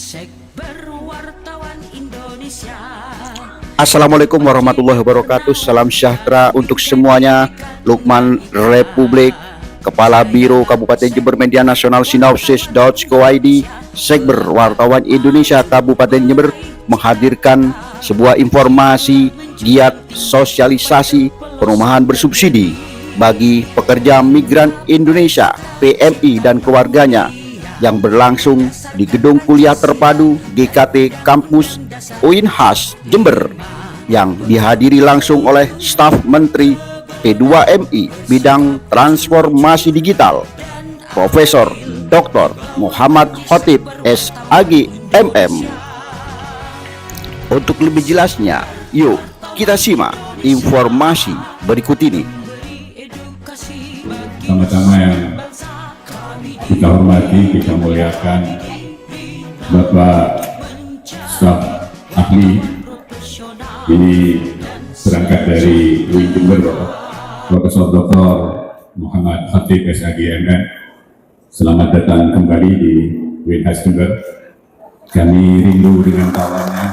Sekber Wartawan Indonesia. Assalamualaikum warahmatullahi wabarakatuh. Salam sejahtera untuk semuanya. Lukman Republik, Kepala Biro Kabupaten Jember Media Nasional Sinopsis.co.id, Sekber Wartawan Indonesia Kabupaten Jember menghadirkan sebuah informasi giat sosialisasi perumahan bersubsidi bagi pekerja migran Indonesia PMI dan keluarganya yang berlangsung di Gedung Kuliah Terpadu GKT Kampus UINHAS Jember yang dihadiri langsung oleh staf Menteri P2MI bidang transformasi digital Profesor Dr. Muhammad Khotib SAG MM. Untuk lebih jelasnya, yuk kita simak informasi berikut ini. Sama-sama yang kita hormati, kita muliakan Bapak staf ahli ini berangkat dari UIN Jember, Profesor Dr. Muhammad Khotib SAGMM. Selamat datang kembali di UINHAS Jember. Kami rindu dengan tawarannya,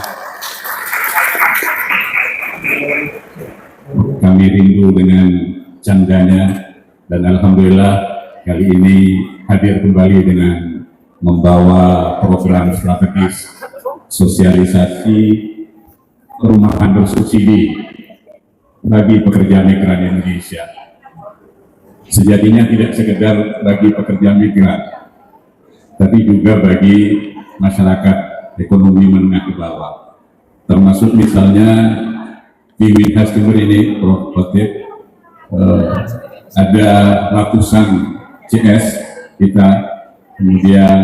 kami rindu dengan candanya, dan alhamdulillah kali ini hadir kembali dengan membawa program strategis sosialisasi perumahan bersubsidi bagi pekerja migran Indonesia. Sejatinya tidak sekedar bagi pekerja migran, tapi juga bagi masyarakat ekonomi menengah ke bawah. Termasuk misalnya di UINHAS Jember ini, Prof. Khotib, ada ratusan CS kita, kemudian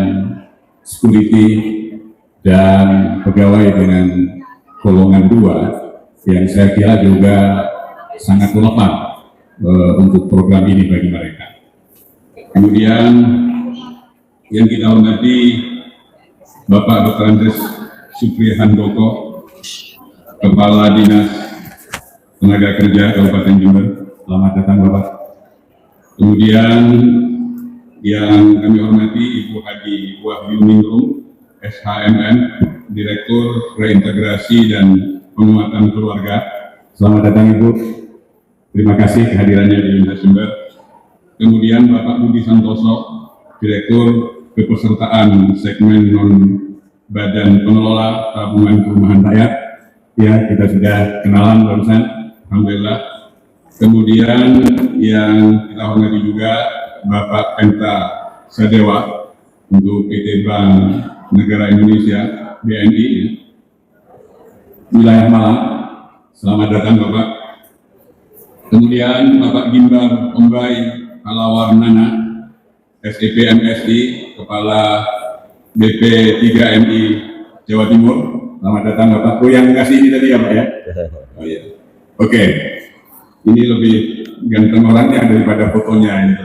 security dan pegawai dengan golongan 2 yang saya kira juga sangat relevan untuk program ini bagi mereka. Kemudian yang kita hormati Bapak Dr. Andres Supri Handoko, Kepala Dinas Tenaga Kerja Kabupaten Jember. Selamat datang Bapak. Kemudian yang kami hormati Ibu Haji Wahyu Ningrum, SHMN, Direktur Reintegrasi dan Penguatan Keluarga. Selamat datang Ibu. Terima kasih kehadirannya di UINHAS Jember. Kemudian Bapak Budi Santoso, Direktur Kepesertaan Segmen Non Badan Pengelola Tabungan Perumahan Rakyat. Ya, kita sudah kenalan barusan. Alhamdulillah. Kemudian yang kita hormati juga Bapak Penta Sadewa untuk PT Bank Negara Indonesia BNI wilayah Malang. Selamat datang Bapak. Kemudian Bapak Gimbar Ombai Kalawarnana SEP MSI Kepala BP3MI Jawa Timur. Selamat datang Bapak. Oh, yang kasih ini tadi ya Pak ya? Oh iya. Oke. Ini lebih ganteng orangnya daripada fotonya.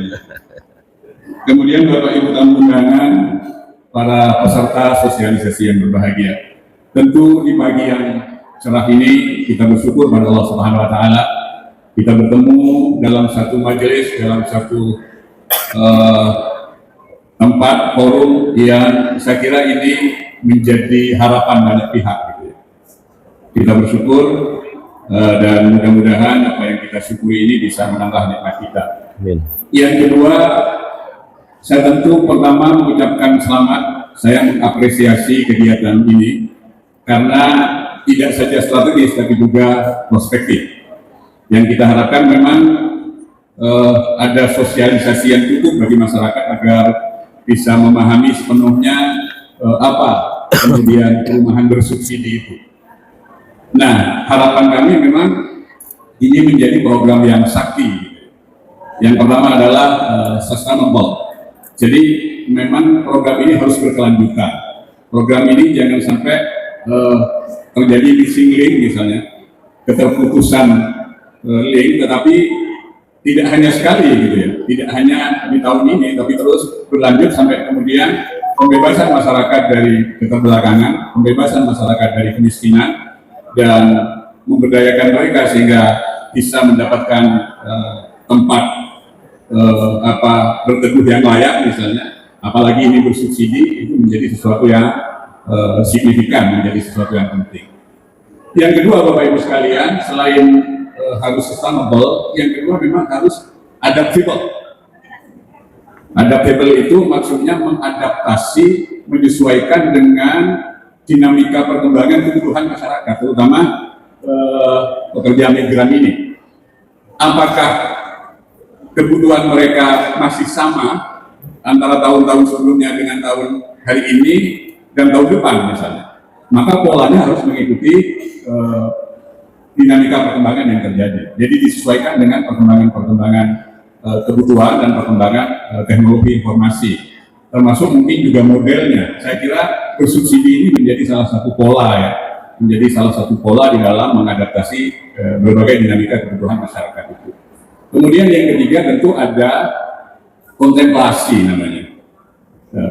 Kemudian Bapak Ibu tamu undangan, para peserta sosialisasi yang berbahagia. Tentu di pagi yang cerah ini kita bersyukur pada Allah Subhanahu Wa Taala. Kita bertemu dalam satu majelis, dalam satu tempat forum yang saya kira ini menjadi harapan banyak pihak. Gitu ya. Kita bersyukur. Dan mudah-mudahan apa yang kita syukuri ini bisa menambah nikmat kita. Amin. Yang kedua, saya tentu pertama mengucapkan selamat. Saya mengapresiasi kegiatan ini karena tidak saja strategis tapi juga prospektif. Yang kita harapkan memang ada sosialisasi yang cukup bagi masyarakat agar bisa memahami sepenuhnya apa kemudian perumahan bersubsidi itu. Nah, harapan kami memang ini menjadi program yang sakti. Yang pertama adalah sustainable. Jadi memang program ini harus berkelanjutan. Program ini jangan sampai terjadi missing link misalnya, keterputusan link, tetapi tidak hanya sekali gitu ya, tidak hanya di tahun ini, tapi terus berlanjut sampai kemudian pembebasan masyarakat dari keterbelakangan, pembebasan masyarakat dari kemiskinan, dan memberdayakan mereka sehingga bisa mendapatkan tempat berteduh yang layak misalnya, apalagi ini bersubsidi, itu menjadi sesuatu yang signifikan, menjadi sesuatu yang penting. Yang kedua, Bapak Ibu sekalian, selain harus sustainable, yang kedua memang harus adaptable. Adaptable itu maksudnya mengadaptasi, menyesuaikan dengan dinamika perkembangan kebutuhan masyarakat, terutama pekerja migran ini. Apakah kebutuhan mereka masih sama antara tahun-tahun sebelumnya dengan tahun hari ini dan tahun depan misalnya? Maka polanya harus mengikuti dinamika perkembangan yang terjadi. Jadi disesuaikan dengan perkembangan kebutuhan dan perkembangan teknologi informasi, termasuk mungkin juga modelnya. Saya kira bersubsidi ini menjadi salah satu pola ya, menjadi salah satu pola di dalam mengadaptasi berbagai dinamika kebutuhan masyarakat itu. Kemudian yang ketiga tentu ada kontemplasi namanya.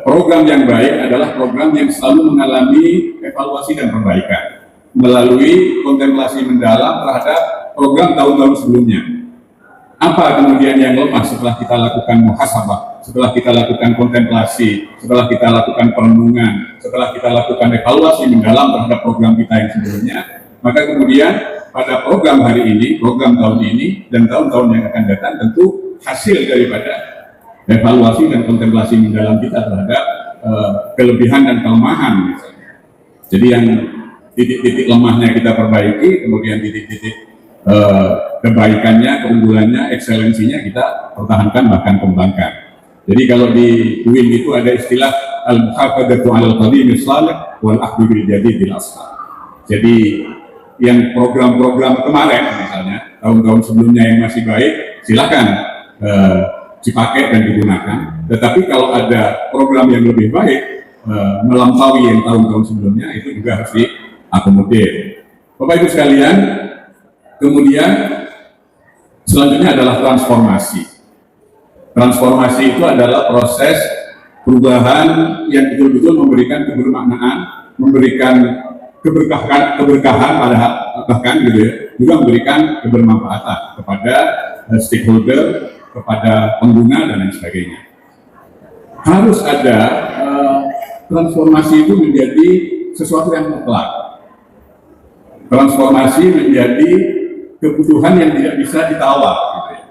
Program yang baik adalah program yang selalu mengalami evaluasi dan perbaikan melalui kontemplasi mendalam terhadap program tahun-tahun sebelumnya. Apa kemudian yang lemah setelah kita lakukan muhasabah, setelah kita lakukan kontemplasi, setelah kita lakukan perenungan, setelah kita lakukan evaluasi mendalam terhadap program kita yang sebelumnya, maka kemudian pada program hari ini, program tahun ini, dan tahun-tahun yang akan datang tentu hasil daripada evaluasi dan kontemplasi mendalam kita terhadap kelebihan dan kelemahan misalnya. Jadi yang titik-titik lemahnya kita perbaiki, kemudian titik-titik kebaikannya, keunggulannya, ekselensinya kita pertahankan bahkan kembangkan. Jadi kalau di UIN itu ada istilah al-muhafadzatu 'alal qadimi shalih wal akhdhu bil jadidil ashah. Jadi yang program-program kemarin misalnya tahun-tahun sebelumnya yang masih baik silakan dipakai dan digunakan. Tetapi kalau ada program yang lebih baik melampaui yang tahun-tahun sebelumnya, itu juga harus diakomodir. Bapak Ibu sekalian, kemudian selanjutnya adalah transformasi. Transformasi itu adalah proses perubahan yang betul-betul memberikan kebermaknaan, memberikan keberkahan bahkan gitu ya, juga memberikan kebermanfaatan kepada stakeholder, kepada pengguna dan lain sebagainya. Harus ada transformasi itu menjadi sesuatu yang mutlak. Transformasi menjadi kebutuhan yang tidak bisa ditawar. Gitu ya.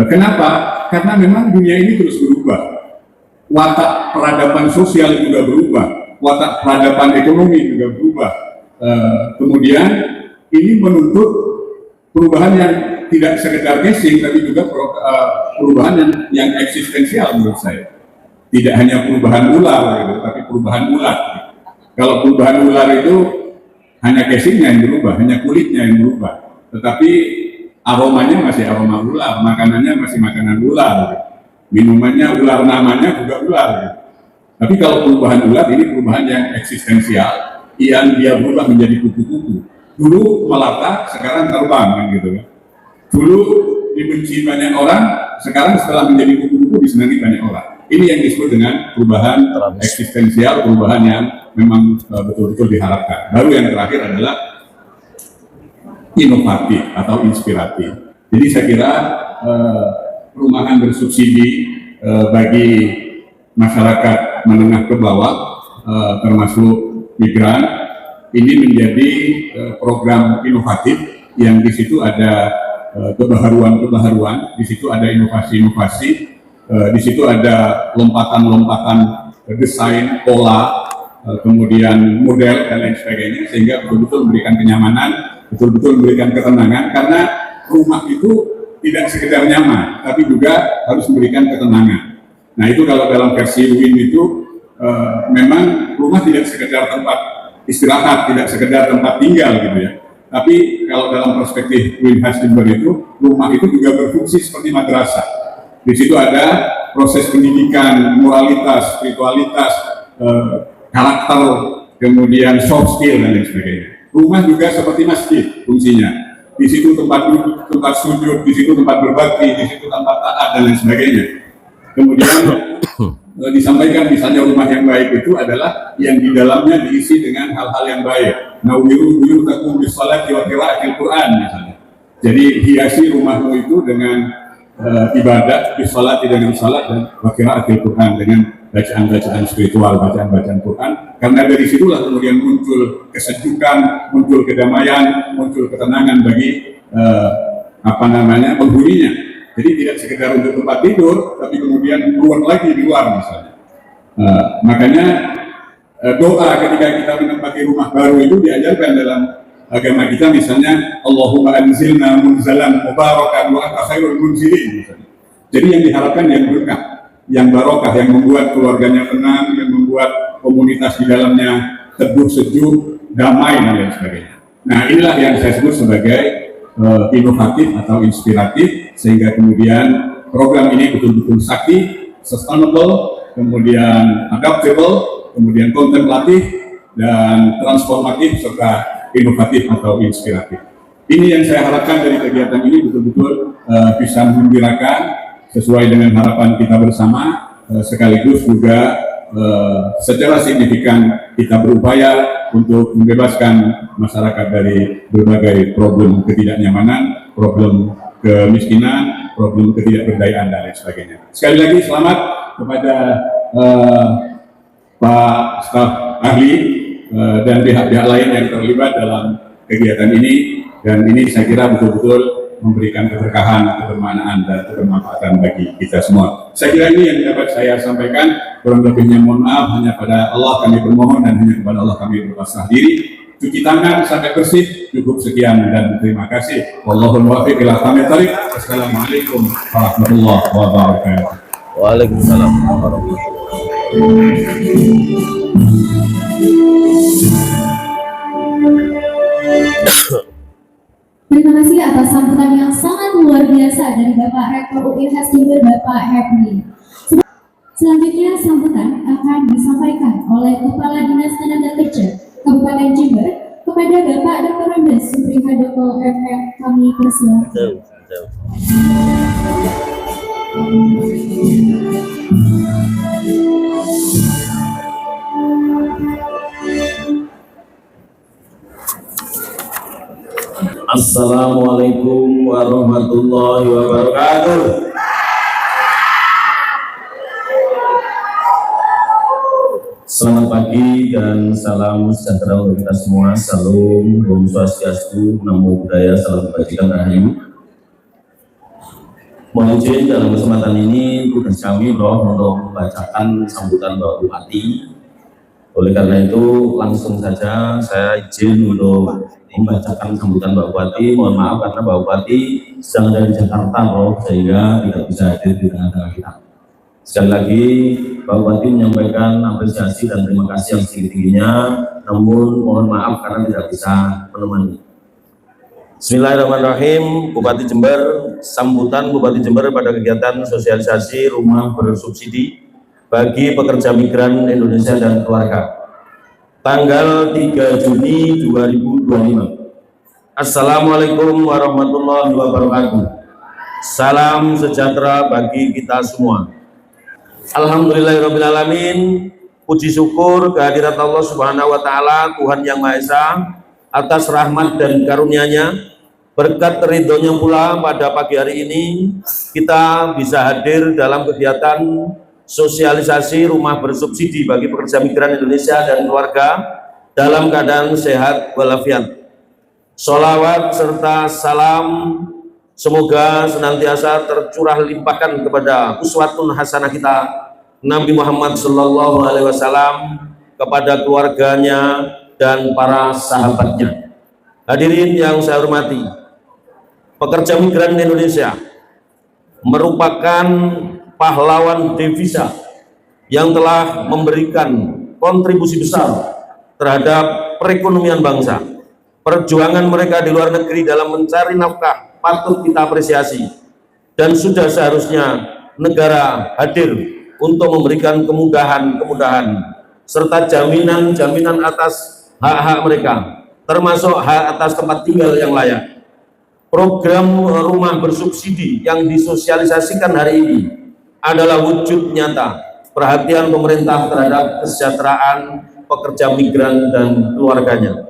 Kenapa? Karena memang dunia ini terus berubah. Watak peradaban sosial juga berubah. Watak peradaban ekonomi juga berubah. Kemudian ini menuntut perubahan yang tidak sekedar casing, tapi juga perubahan yang eksistensial menurut saya. Tidak hanya perubahan ular, gitu, tapi perubahan ular. Kalau perubahan ular itu hanya casingnya yang berubah, hanya kulitnya yang berubah, tetapi aromanya masih aroma ular, makanannya masih makanan ular, minumannya ular, namanya juga ular. Tapi kalau perubahan ular ini perubahan yang eksistensial, yang dia berubah menjadi kupu-kupu. Dulu melata, sekarang terbang, kan gitu kan. Dulu dibenci banyak orang, sekarang setelah menjadi kupu-kupu disenangi banyak orang. Ini yang disebut dengan perubahan eksistensial, perubahan yang memang betul-betul diharapkan. Baru yang terakhir adalah inovatif atau inspiratif. Jadi saya kira perumahan bersubsidi bagi masyarakat menengah ke bawah, termasuk migran, ini menjadi program inovatif yang di situ ada kebaharuan-kebaharuan, di situ ada inovasi-inovasi, di situ ada lompatan-lompatan desain, pola, kemudian model dan lain sebagainya, sehingga betul-betul memberikan kenyamanan, betul-betul memberikan ketenangan, karena rumah itu tidak sekedar nyaman, tapi juga harus memberikan ketenangan. Nah itu kalau dalam versi UIN itu memang rumah tidak sekedar tempat istirahat, tidak sekedar tempat tinggal gitu ya. Tapi kalau dalam perspektif UIN Haslimber itu, rumah itu juga berfungsi seperti madrasah. Di situ ada proses pendidikan, moralitas, spiritualitas, karakter, kemudian soft skill dan lain sebagainya. Rumah juga seperti masjid fungsinya. Di situ tempat duduk, tempat sujud, di situ tempat berbakti, di situ tempat taat dan lain sebagainya. Kemudian disampaikan misalnya rumah yang baik itu adalah yang di dalamnya diisi dengan hal-hal yang baik. Nawiru buyutakum bis salati wa qiraatil Qur'an misalnya. Jadi hiasi rumahmu itu dengan ibadah, sholat dengan sholat, dan qiraatil Quran dengan bacaan-bacaan spiritual, bacaan-bacaan Quran. Karena dari situlah kemudian muncul kesejukan, muncul kedamaian, muncul ketenangan bagi penghuninya. Jadi tidak sekedar untuk tempat tidur, tapi kemudian keluar lagi di luar misalnya. Makanya doa ketika kita menempati rumah baru itu diajarkan dalam agama kita, misalnya Allahumma anzilna munzalan mubarakan wa anta khairul munzilin misalnya. Jadi yang diharapkan yang berkah, yang barokah, yang membuat keluarganya tenang, yang membuat komunitas di dalamnya teduh, sejuk, damai, dan lain sebagainya. Nah, inilah yang saya sebut sebagai inovatif atau inspiratif, sehingga kemudian program ini betul-betul sakti, sustainable, kemudian adaptable, kemudian kontemplatif, dan transformatif, serta inovatif atau inspiratif. Ini yang saya harapkan dari kegiatan ini betul-betul bisa menggembirakan sesuai dengan harapan kita bersama, sekaligus juga secara signifikan kita berupaya untuk membebaskan masyarakat dari berbagai problem ketidaknyamanan, problem kemiskinan, problem ketidakberdayaan, dan lain sebagainya. Sekali lagi selamat kepada Pak staf ahli dan pihak-pihak lain yang terlibat dalam kegiatan ini, dan ini saya kira betul-betul memberikan keberkahan, kebermanfaatan, dan kebermanfaatan bagi kita semua. Saya kira ini yang dapat saya sampaikan. Kurang lebihnya mohon maaf, hanya pada Allah kami bermohon dan hanya kepada Allah kami berpasrah diri. Cuci tangan sampai bersih. Cukup sekian dan terima kasih. Wallahul muwaffiq ila aqwamit thoriq. Assalamualaikum warahmatullahi wabarakatuh. Waalaikumsalam warahmatullahi wabarakatuh. Terima kasih atas sambutan yang sangat luar biasa dari Bapak Rektor UINHAS Jember, Bapak Herni. Selanjutnya sambutan akan disampaikan oleh Kepala Dinas Tenaga Kerja Kabupaten Jember kepada Bapak Dr. Andes Supri Handoko MM. Kami persilakan. Assalamualaikum warahmatullahi wabarakatuh. Selamat pagi dan salam sejahtera untuk kita semua. Salam, Om Swastiastu, Namo Buddhaya, salam kebajikan rahayu. Mohon izin dalam kesempatan ini tugas kami untuk membacakan sambutan Bapak Bupati. Oleh karena itu langsung saja saya izin untuk membacakan sambutan Pak Bupati. Mohon maaf karena Pak Bupati sedang dari Jakarta sehingga tidak bisa hadir di tengah-tengah kita. Sekali lagi Pak Bupati menyampaikan apresiasi dan terima kasih yang setinggi-tingginya, namun mohon maaf karena tidak bisa menemani. Bismillahirrahmanirrahim. Bupati Jember, sambutan Bupati Jember pada kegiatan sosialisasi rumah bersubsidi bagi pekerja migran Indonesia dan keluarga tanggal 3 Juni 2025. Assalamualaikum warahmatullahi wabarakatuh. Salam sejahtera bagi kita semua. Alhamdulillahirrahmanirrahim. Puji syukur kehadirat Allah Subhanahu wa Ta'ala, Tuhan Yang Maha Esa, atas rahmat dan karunia-Nya. Berkat ridhonya pula pada pagi hari ini kita bisa hadir dalam kegiatan sosialisasi rumah bersubsidi bagi pekerja migran Indonesia dan keluarga dalam keadaan sehat walafiat. Sholawat serta salam semoga senantiasa tercurah limpahkan kepada uswatun hasanah kita Nabi Muhammad Sallallahu Alaihi Wasallam, kepada keluarganya dan para sahabatnya. Hadirin yang saya hormati, pekerja migran Indonesia merupakan pahlawan devisa yang telah memberikan kontribusi besar terhadap perekonomian bangsa. Perjuangan mereka di luar negeri dalam mencari nafkah patut kita apresiasi, dan sudah seharusnya negara hadir untuk memberikan kemudahan-kemudahan serta jaminan-jaminan atas hak-hak mereka, termasuk hak atas tempat tinggal yang layak. Program rumah bersubsidi yang disosialisasikan hari ini adalah wujud nyata perhatian pemerintah terhadap kesejahteraan pekerja migran dan keluarganya.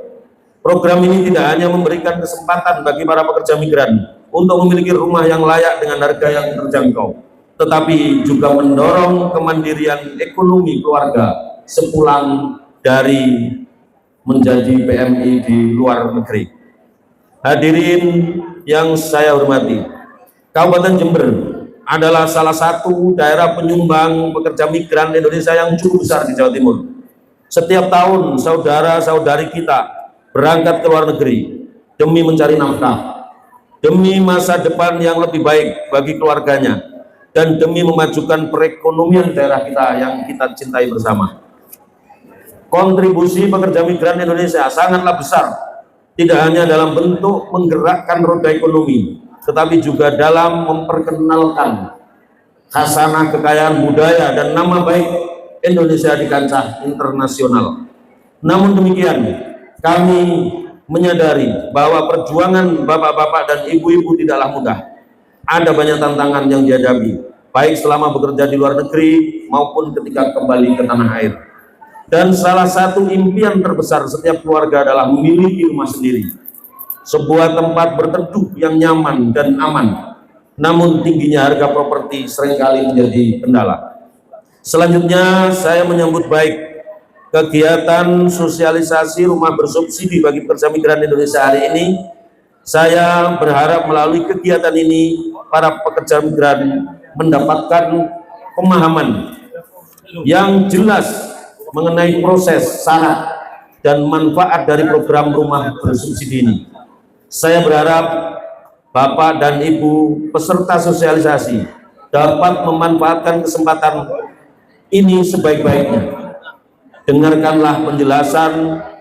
Program ini tidak hanya memberikan kesempatan bagi para pekerja migran untuk memiliki rumah yang layak dengan harga yang terjangkau, tetapi juga mendorong kemandirian ekonomi keluarga sepulang dari menjadi PMI di luar negeri. Hadirin yang saya hormati, Kabupaten Jember adalah salah satu daerah penyumbang pekerja migran Indonesia yang cukup besar di Jawa Timur. Setiap tahun saudara-saudari kita berangkat ke luar negeri demi mencari nafkah, demi masa depan yang lebih baik bagi keluarganya, dan demi memajukan perekonomian daerah kita yang kita cintai bersama. Kontribusi pekerja migran Indonesia sangatlah besar, tidak hanya dalam bentuk menggerakkan roda ekonomi, tetapi juga dalam memperkenalkan khasanah kekayaan budaya dan nama baik Indonesia di kancah internasional. Namun demikian, kami menyadari bahwa perjuangan bapak-bapak dan ibu-ibu tidaklah mudah. Ada banyak tantangan yang dihadapi, baik selama bekerja di luar negeri maupun ketika kembali ke tanah air. Dan salah satu impian terbesar setiap keluarga adalah memiliki rumah sendiri, sebuah tempat berteduh yang nyaman dan aman. Namun tingginya harga properti seringkali menjadi kendala. Selanjutnya, saya menyambut baik kegiatan sosialisasi rumah bersubsidi bagi pekerja migran Indonesia hari ini. Saya berharap melalui kegiatan ini para pekerja migran mendapatkan pemahaman yang jelas mengenai proses, syarat, dan manfaat dari program rumah bersubsidi ini. Saya berharap Bapak dan Ibu peserta sosialisasi dapat memanfaatkan kesempatan ini sebaik-baiknya. Dengarkanlah penjelasan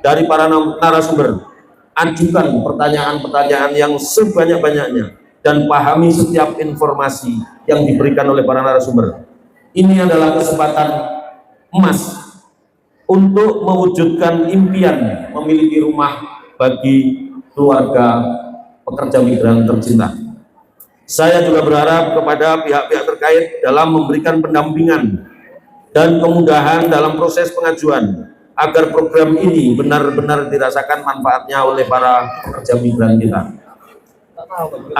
dari para narasumber, ajukan pertanyaan-pertanyaan yang sebanyak-banyaknya, dan pahami setiap informasi yang diberikan oleh para narasumber. Ini adalah kesempatan emas untuk mewujudkan impian memiliki rumah bagi keluarga pekerja migran tercinta. Saya juga berharap kepada pihak-pihak terkait dalam memberikan pendampingan dan kemudahan dalam proses pengajuan agar program ini benar-benar dirasakan manfaatnya oleh para pekerja migran kita.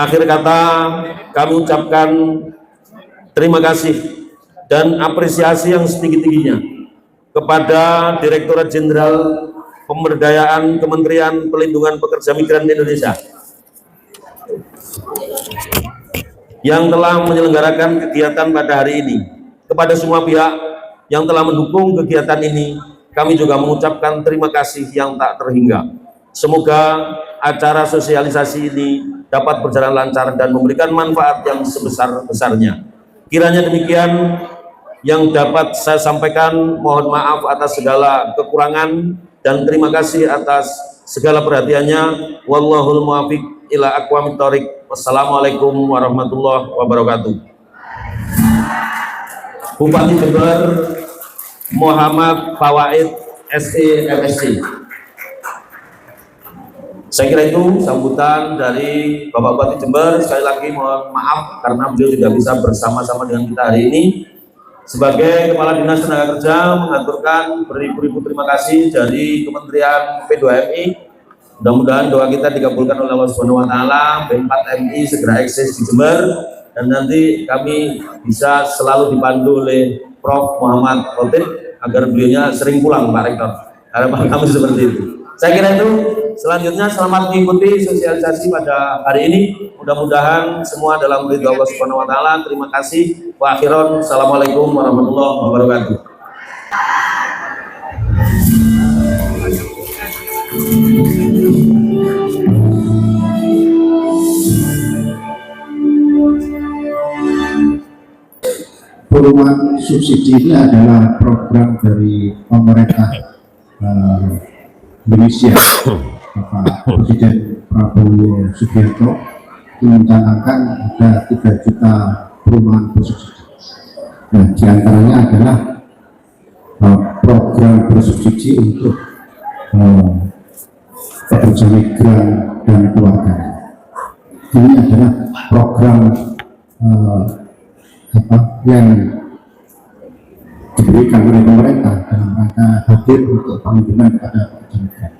Akhir kata, kami ucapkan terima kasih dan apresiasi yang setinggi-tingginya kepada Direktorat Jenderal Pemberdayaan Kementerian Pelindungan Pekerja Migran Indonesia yang telah menyelenggarakan kegiatan pada hari ini. Kepada semua pihak yang telah mendukung kegiatan ini, kami juga mengucapkan terima kasih yang tak terhingga. Semoga acara sosialisasi ini dapat berjalan lancar dan memberikan manfaat yang sebesar-besarnya. Kiranya demikian yang dapat saya sampaikan. Mohon maaf atas segala kekurangan dan terima kasih atas segala perhatiannya. Wallahul muwaffiq ila aqwamit thoriq. Wassalamualaikum warahmatullahi wabarakatuh. Bupati Jember Muhammad Fawaid SE MSc. Saya kira itu sambutan dari Bapak Bupati Jember. Sekali lagi mohon maaf karena beliau tidak bisa bersama-sama dengan kita hari ini. Sebagai Kepala Dinas Tenaga Kerja mengaturkan beribu-ribu terima kasih dari Kementerian P2MI. Mudah-mudahan doa kita dikabulkan oleh Allah Subhanahu wa taala, P4MI segera eksis di Jember, dan nanti kami bisa selalu dipandu oleh Prof. Muhammad Khotib agar beliaunya sering pulang, Pak Rektor. Harapan kami seperti itu. Saya kira itu. Selanjutnya selamat mengikuti sosialisasi pada hari ini. Mudah-mudahan semua dalam ridha Allah Subhanahu wa taala. Terima kasih. Wa akhiran. Assalamualaikum warahmatullahi wabarakatuh. Perumahan subsidi ini adalah program dari pemerintah Indonesia. Bapak Presiden Prabowo Subianto mencanangkan ada 3 juta perumahan bersubsidi. Nah, diantaranya adalah program bersubsidi untuk pekerja migran dan keluarga. Ini adalah program yang diberikan oleh pemerintah dalam rangka hadir untuk perlindungan kepada pekerja migran.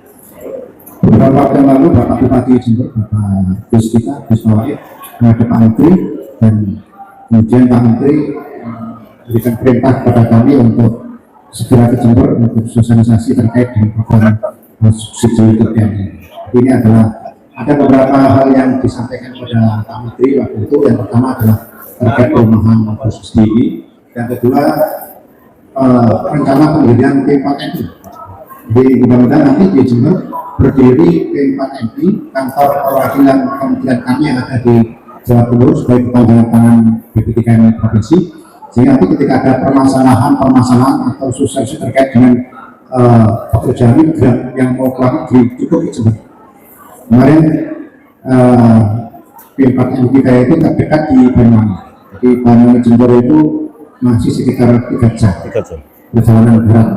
Beberapa waktu yang lalu Bapak Bupati Jember, Bapak Gus kita, Gus Fawaid, menghadap Pak Menteri, dan kemudian Pak Menteri berikan perintah kepada kami untuk segera ke Jember untuk sosialisasi terkait dengan program subsidi BBM. Ini adalah ada beberapa hal yang disampaikan kepada Pak Menteri waktu itu. Yang pertama adalah terkait perumahan subsidi ini. Yang kedua rencana pendirian P4MI. Jadi mudah-mudahan nanti di Jember berdiri P4MI, kantor perwakilan kementerian kami yang ada di Jawa Timur sebagai kepanjangan tangan BP3M provinsi, sehingga nanti ketika ada permasalahan atau sosialisasi terkait dengan pekerjaan migran yang mau keluar negeri cukup di Jember. Kemarin P4MI kita itu terdekat di Banyuwangi. Jadi Banyuwangi Jember itu masih sekitar 3 jam perjalanan berat,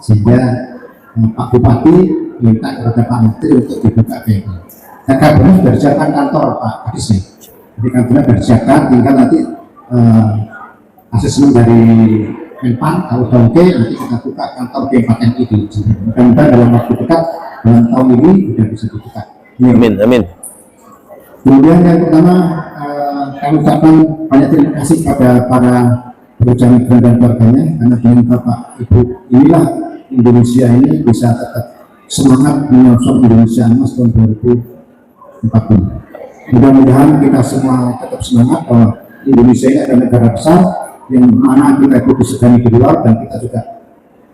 sehingga Pak Bupati minta kepada Pak Menteri untuk dibuka PMI. Dan kabarnya sudah disiapkan kantor Pak Kadis. Jadi kantornya sudah disiapkan, tinggal nanti asesmen dari Menpan, kalau sudah oke, nanti kita buka kantor P4MI di Jember. Mudah-mudahan dalam waktu dekat, dalam tahun ini sudah bisa dibuka. Amin, amin. Kemudian yang pertama, kami ucapkan banyak terima kasih kepada para pekerja migran dan keluarganya, karena dengan Bapak Ibu inilah Indonesia ini bisa tetap semangat menyongsong Indonesia Emas tahun 2040. Mudah-mudahan kita semua tetap semangat bahwa Indonesia ini adalah negara besar yang mana kita itu disegani di luar, dan kita juga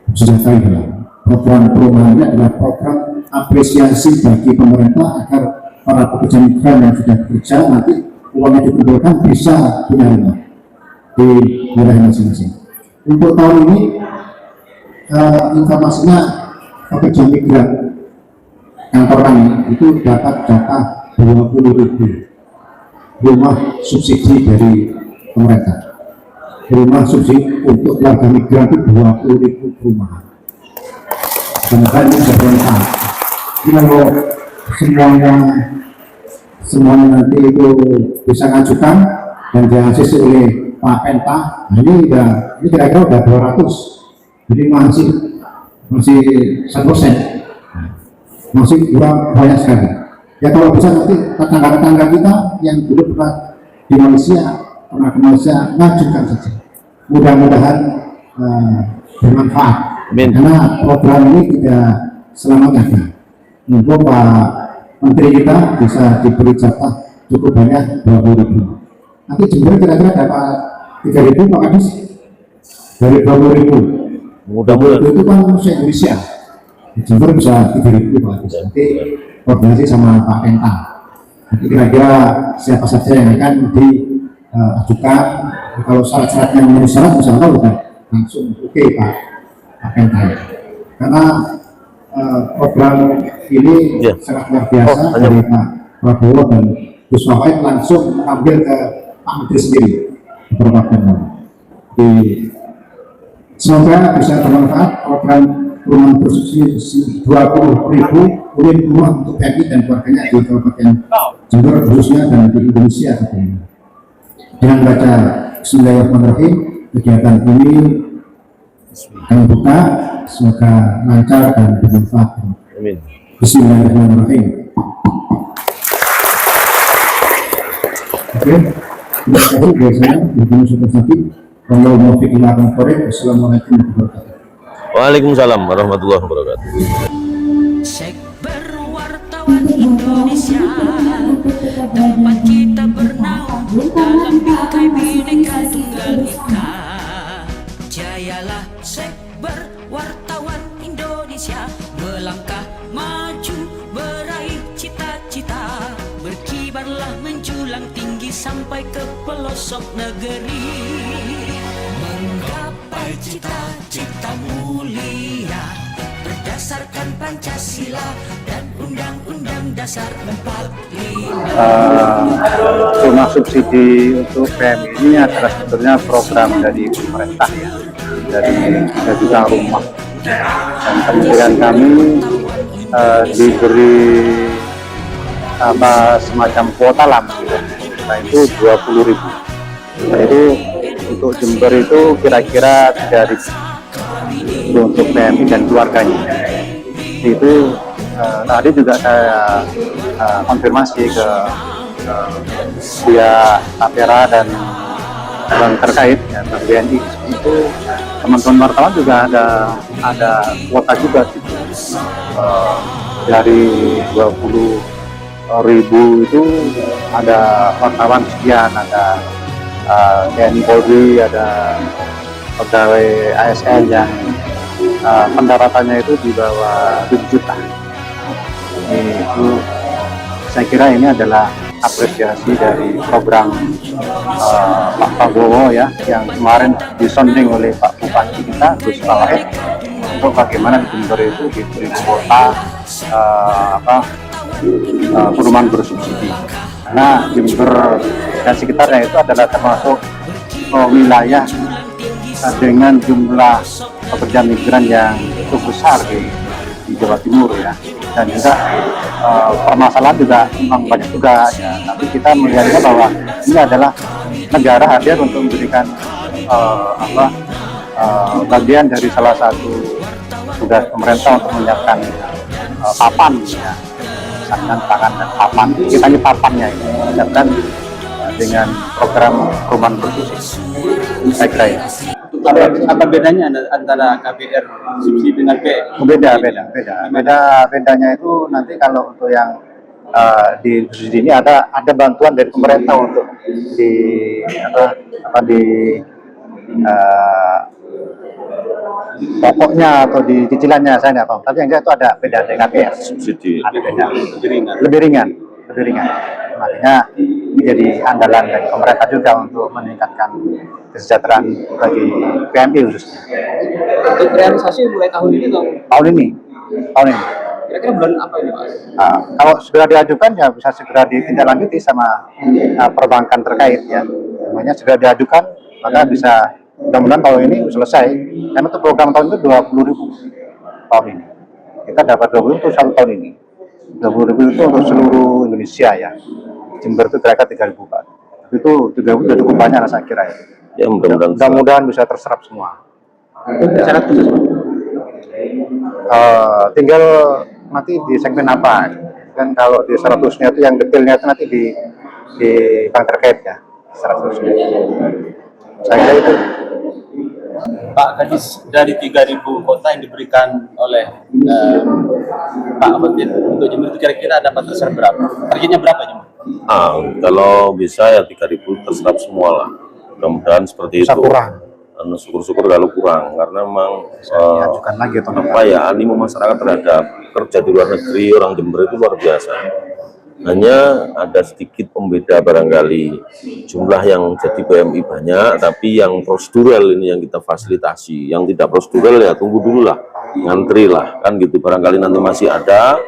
disediakan di dalam. Program perumahan ini adalah program apresiasi bagi pemerintah agar para pekerja migran yang sudah bekerja nanti uangnya dikumpulkan bisa punya rumah di wilayah masing-masing. Untuk tahun ini informasinya pekerja migran kantor kami itu dapat jatah 20.000 rumah subsidi dari pemerintah. Rumah subsidi untuk keluarga migran itu 20.000 rumah. Semoga ini bisa bermanfaat. Jadi kalau semuanya nanti itu bisa ngajukan dan diakses oleh Pak Penta, nah ini kira-kira udah 200. Jadi masih 1%, masih kurang banyak sekali. Ya kalau bisa nanti tetangga-tetangga kita yang dulu pernah di Malaysia, pernah ke Malaysia, ngajukan saja. Mudah-mudahan bermanfaat. Karena program ini tidak selamanya. Mungkin Pak Menteri kita bisa diberi jatah cukup banyak 20.000. Nanti Jember kira-kira dapat 3.000 Pak Kadis dari 20.000. Mudah-mudahan itu kan se-Indonesia. Di Jember bisa 3.000 Pak Kadis. Nanti koordinasi sama Pak Penta. Nanti kira-kira siapa saja yang akan diajukan. Kalau syarat-syaratnya memenuhi syarat, misalnya udah langsung oke Pak Penta. Karena program ini sangat luar biasa dari Pak Prabowo dan Gus Wahid langsung mengambil ke Pak Menteri sendiri beberapa program. Semoga bisa bermanfaat program rumah bersubsidi 20.000 unit rumah untuk PMI dan keluarganya di Kabupaten Jember khususnya dan di Indonesia tentunya. Dengan baca Bismillahirrahmanirrahim, kegiatan ini kami buka, semoga lancar dan bermanfaat. Amin. Bismillahirrahmanirrahim. Oke, terima kasih biasanya Ibu Syukur Sakit. Kalau mau pikir akan korek, Assalamualaikum warahmatullahi wabarakatuh. Waalaikumsalam warahmatullahi wabarakatuh. Sekber Wartawan Indonesia, tempat kita bernaung dalam bingkai Bhinneka Tunggal Ika. Jayalah Sekber Wartawan Indonesia, melangkah maju meraih cita-cita, berkibarlah menjulang tinggi sampai ke pelosok negeri, menggapai cita-cita mulia berdasarkan Pancasila dan Undang-Undang Dasar 45. Rumah subsidi untuk PMI ini adalah sebetulnya program dari pemerintah ya, dari juta rumah, dan kemudian kami diberi semacam kuota lama gitu. Nah itu 20.000. Nah itu untuk Jember itu kira-kira 3.000 untuk PMI dan keluarganya. Itu tadi juga saya konfirmasi ke via Tapera dan terkait ya, BNI itu teman-teman wartawan juga ada kuota juga gitu. Dari 20.000 itu ada wartawan sekian, ada TNI Polri, ada pegawai ASN yang pendapatannya itu di bawah 7 juta. Itu saya kira ini adalah apresiasi dari program Pak Prabowo ya, yang kemarin disonding oleh Pak Bupati kita Gus Palahit untuk bagaimana di Jember itu diberi kuota perumahan bersubsidi. Karena Jember dan sekitarnya itu adalah termasuk wilayah dengan jumlah pekerja migran yang cukup besar di Jawa Timur ya, dan juga permasalahan juga memang banyak juga ya, tapi kita melihatnya bahwa ini adalah negara hadir untuk memberikan bagian dari salah satu tugas pemerintah untuk menyiapkan papan ya, misalkan pangan dan papan, kita ini papannya ini menyiapkan dengan program perumahan bersubsidi. Saya kira ya. Apa bedanya antara KPR subsidi dengan PM? Bedanya itu nanti kalau untuk yang di subsidi ini ada bantuan dari pemerintah untuk di pokoknya atau di cicilannya saya nggak tahu, tapi yang jelas itu ada beda dengan KPR subsidi, ada beda, lebih ringan. Makanya ini jadi andalan dari pemerintah juga untuk meningkatkan kesejahteraan bagi PMI khususnya. Untuk realisasi mulai tahun ini atau? Tahun ini. Kira-kira bulan apa ini Pak? Kalau segera diajukan ya bisa segera ditindaklanjuti sama perbankan terkait ya. Namanya segera diajukan maka bisa mudah-mudahan tahun ini selesai. Karena itu program tahun itu 20.000 tahun ini. Kita dapat 20.000 untuk 1 tahun ini. 20.000 itu untuk seluruh Indonesia ya. Jember itu kira-kira 3.000 Pak. Itu 3.000 sudah cukup banyak lah saya kira ya. Ya mudah-mudahan bisa terserap semua. Syarat khusus Pak? Tinggal nanti di segmen apa kan, kalau di 100-nya itu yang detailnya itu nanti di bank terkait ya 100-nya. Saya kira itu. Pak, gadis dari 3.000 kota yang diberikan oleh Pak Wazir untuk Jember itu kira-kira dapat terserap berapa? Targetnya berapa Jember? Kalau bisa ya 3.000 terserap semua lah. Mudah-mudahan seperti Bisa itu. kurang. Syukur-syukur kalau kurang, karena memang Diajukan lagi atau animo masyarakat terhadap kerja di luar negeri orang Jember itu luar biasa. Hanya ada sedikit pembeda barangkali, jumlah yang jadi PMI banyak, tapi yang prosedural ini yang kita fasilitasi. Yang tidak prosedural ya tunggu dulu lah, ngantri lah, kan gitu. Barangkali nanti masih ada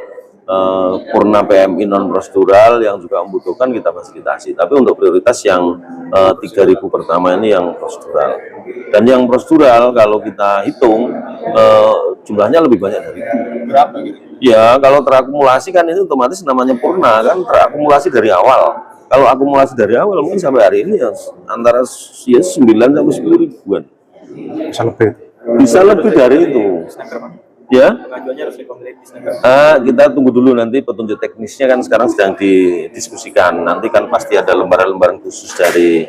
purna PMI non prosedural yang juga membutuhkan kita fasilitasi. Tapi untuk prioritas yang 3.000 pertama ini yang prosedural. Dan yang prosedural kalau kita hitung jumlahnya lebih banyak dari itu. Berapa gitu? Ya kalau terakumulasi kan itu otomatis namanya purna kan, terakumulasi dari awal. Kalau akumulasi dari awal mungkin sampai hari ini ya antara 9 sampai 10 ribuan. Bisa lebih dari itu. Ya, kita tunggu dulu nanti petunjuk teknisnya kan sekarang sedang didiskusikan. Nanti kan pasti ada lembaran-lembaran khusus dari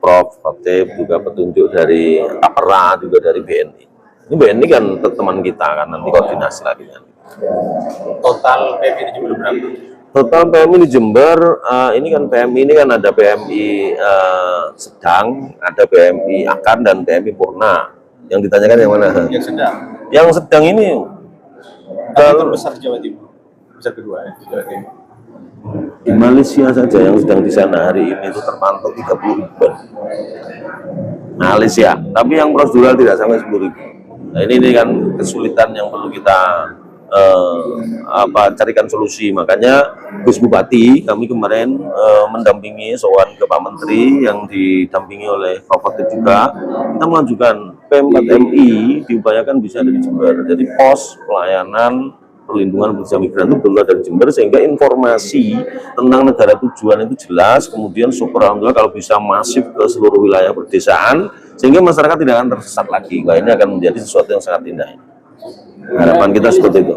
Prof, Khotib, juga petunjuk dari Tapera, juga dari BNI. Ini BNI kan teman kita kan, nanti koordinasi lagi kan. Total PMI di Jember berapa? Total PMI di Jember, ini kan PMI ini kan ada PMI sedang, ada PMI akan, dan PMI purna. Yang ditanyakan yang mana? Yang sedang. Yang sedang ini Kalau terbesar Jawa Timur, besar kedua ya, Jawa Timur. di Malaysia saja yang sedang di sana hari ini itu terpantau 30 ribuan. Malaysia, tapi yang prosedural tidak sampai 10 ribu. Nah ini kan kesulitan yang perlu kita carikan solusi. Makanya Gus Bupati kami kemarin mendampingi sowan ke Pak Menteri yang didampingi oleh Pak Khotib juga, kita mengajukan P4MI diupayakan bisa ada di Jember. Jadi pos pelayanan perlindungan pekerja migran itu perlu ada di Jember, sehingga informasi tentang negara tujuan itu jelas. Kemudian syukur alhamdulillah kalau bisa masif ke seluruh wilayah perdesaan, sehingga masyarakat tidak akan tersesat lagi. Wah, ini akan menjadi sesuatu yang sangat indah. Harapan kita seperti itu.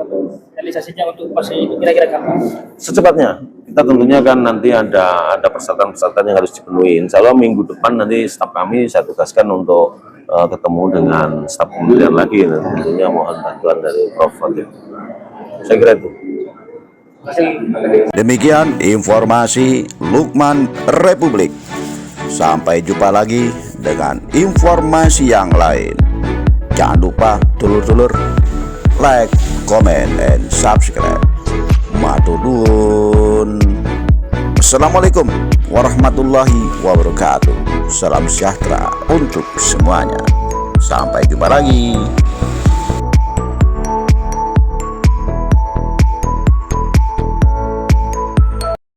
Realisasinya untuk pos ini kira-kira kapan? Secepatnya. Kita kita tentunya kan nanti ada persyaratan-persyaratan yang harus dipenuhi. Insya Allah minggu depan nanti staf kami saya tugaskan untuk ketemu dengan staf kementerian lagi. Tentunya mohon bantuan dari Prof. Fatih. Saya kira itu. Demikian informasi Lukman Republik. Sampai jumpa lagi dengan informasi yang lain. Jangan lupa dulur-dulur like, comment, and subscribe. Matur nuwun. Assalamualaikum warahmatullahi wabarakatuh. Salam sejahtera untuk semuanya. Sampai jumpa lagi.